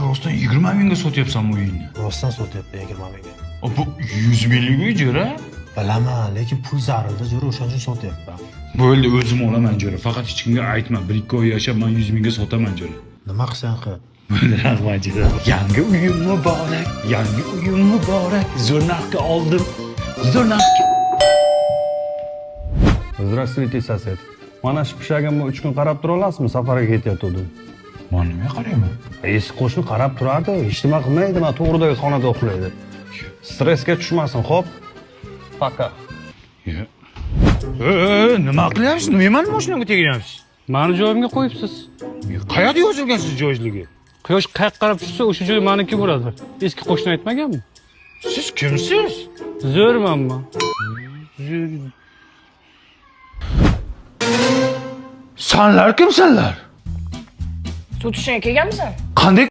rostdan 20 mingga sotyapsanmi uyingni? Rostdan sotyapman 20 mingga. Bu 100 minglik uy jo'ra. Bilaman, lekin pul zarilda jo'ra, o'shaning uchun sotyapman. Bo'ldi, o'zim olaman jo'ra. Faqat hech kimga aytma. 1-2 oy yashab men 100 mingga sotaman jo'ra. Nima qilsan qil? Rahmat jo'ra. Yangi uyim muborak, yangi uyim muborak. Zo'r narxga oldim. Zo'r narxga. Здравствуйте, sosed. Mana shu pishagimni 3 kun qarab tura olasizmi? Safarga ketayotgandim. Men nimaga qarayman? Eski qo'shni qarab turardi, hech nima qilmaydi, mana to'g'ridagi xonada uxlaydi. Stressga tushmasin, xo'p? Paka. Nima qilyapsiz? Nima mashinamga tegiryapsiz? Mani joyimga qo'yibsiz. Qayerda yozilgan siz joyingiz? Quyosh qayerga qarab tushsa, o'sha joy meniki bo'ladi. Eski qo'shni aytmaganmi? Siz kimsiz? Zo'rmanmi? Sanlar kimsanlar? Sotishga kelganmisan? Qanday